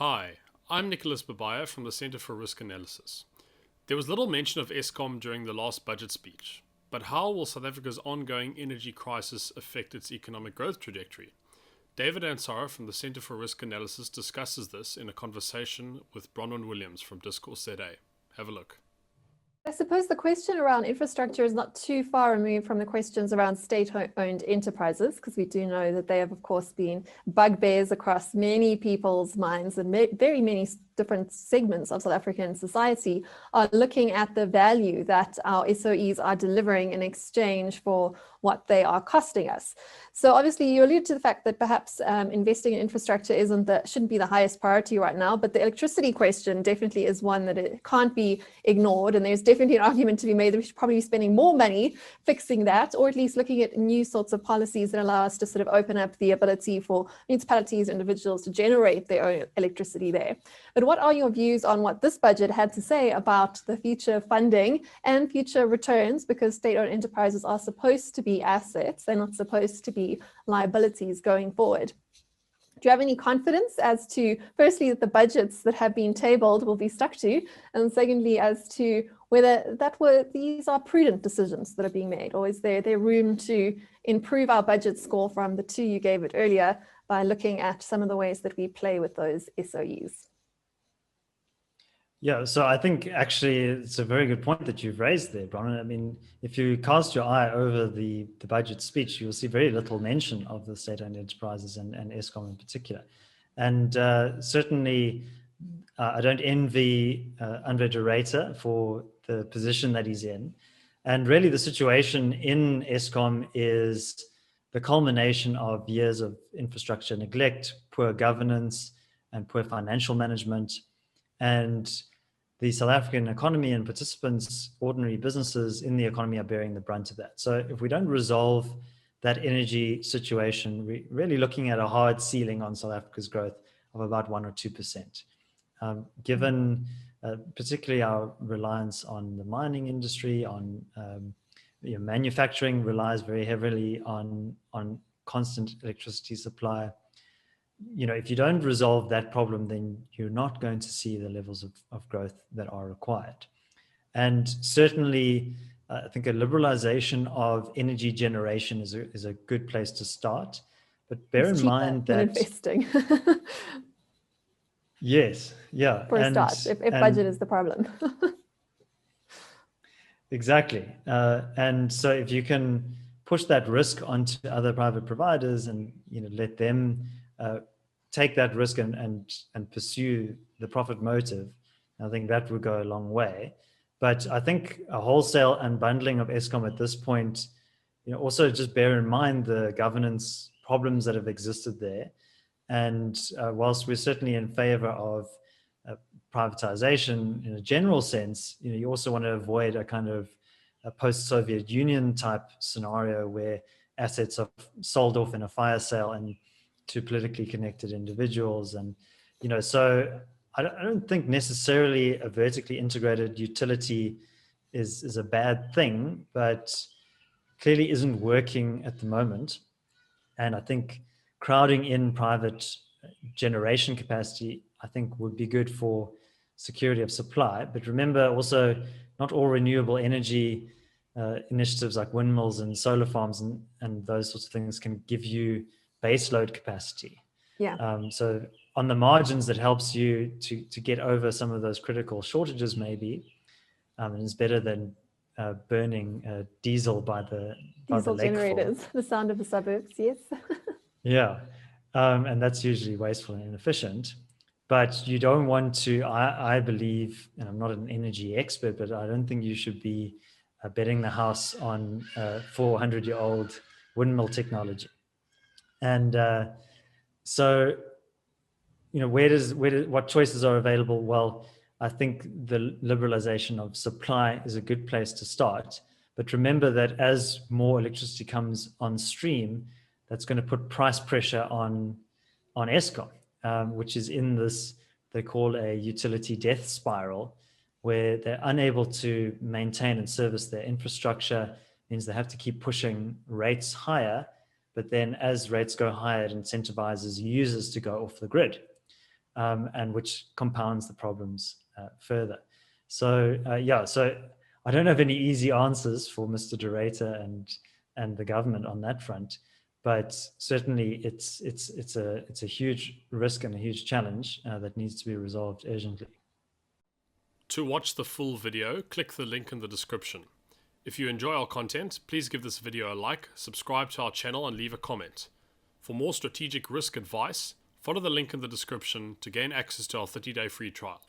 Hi, I'm Nicholas Babaya from the Centre for Risk Analysis. There was little mention of Eskom during the last budget speech, but how will South Africa's ongoing energy crisis affect its economic growth trajectory? David Ansara from the Centre for Risk Analysis discusses this in a conversation with Bronwyn from Discourse ZA. Have a look. I suppose the question around infrastructure is not too far removed from the questions around state-owned enterprises, because we do know that they have, of course, been bugbears across many people's minds, and very many different segments of South African society are looking at the value that our SOEs are delivering in exchange for what they are costing us. So obviously you allude to the fact that perhaps investing in infrastructure shouldn't be the highest priority right now, but the electricity question definitely is one that it can't be ignored, and there's definitely an argument to be made that we should probably be spending more money fixing that, or at least looking at new sorts of policies that allow us to sort of open up the ability for municipalities, individuals to generate their own electricity there. But what are your views on what this budget had to say about the future funding and future returns? Because state-owned enterprises are supposed to be assets, they're not supposed to be liabilities going forward. Do you have any confidence as to, firstly, that the budgets that have been tabled will be stuck to, and secondly, as to whether these are prudent decisions that are being made, or is there room to improve our budget score from the 2 you gave it earlier by looking at some of the ways that we play with those SOEs? Yeah, so I think actually it's a very good point that you've raised there, Bronwyn. I mean, if you cast your eye over the budget speech, you'll see very little mention of the state-owned enterprises and Eskom in particular. And certainly, I don't envy Andre de Ruyter for the position that he's in. And really the situation in Eskom is the culmination of years of infrastructure neglect, poor governance, and poor financial management. And the South African economy and participants, ordinary businesses in the economy, are bearing the brunt of that. So if we don't resolve that energy situation, we're really looking at a hard ceiling on South Africa's growth of about 1 or 2%. Given particularly our reliance on the mining industry, on manufacturing relies very heavily on constant electricity supply. If you don't resolve that problem, then you're not going to see the levels of growth that are required. And certainly, I think a liberalization of energy generation is a good place to start. But bear in mind that investing. Yes, yeah. For a start, if budget is the problem. Exactly. And so if you can push that risk onto other private providers and let them take that risk and pursue the profit motive, I think that would go a long way. But I think a wholesale unbundling of Eskom at this point, also just bear in mind the governance problems that have existed there. And whilst we're certainly in favor of privatization in a general sense, you also want to avoid a kind of a post-Soviet Union type scenario where assets are sold off in a fire sale and to politically connected individuals. And, so I don't think necessarily a vertically integrated utility is a bad thing, but clearly isn't working at the moment. And I think crowding in private generation capacity, I think, would be good for security of supply. But remember also, not all renewable energy initiatives like windmills and solar farms and those sorts of things can give you base load capacity. Yeah. So on the margins, that helps you to get over some of those critical shortages maybe. And it's better than burning diesel by the generators, the sound of the suburbs, yes. Yeah, and that's usually wasteful and inefficient. But you don't want to, I believe, and I'm not an energy expert, but I don't think you should be betting the house on 400-year-old windmill technology. And so, what choices are available? Well, I think the liberalization of supply is a good place to start. But remember that as more electricity comes on stream, that's going to put price pressure on Eskom, which is in this, they call a utility death spiral, where they're unable to maintain and service their infrastructure. Means they have to keep pushing rates higher, but then as rates go higher, it incentivizes users to go off the grid. and which compounds the problems further. So so I don't have any easy answers for Mr. Durator and the government on that front, but certainly it's a huge risk and a huge challenge that needs to be resolved urgently. To watch the full video, click the link in the description. If you enjoy our content, please give this video a like, subscribe to our channel and leave a comment. For more strategic risk advice, follow the link in the description to gain access to our 30-day free trial.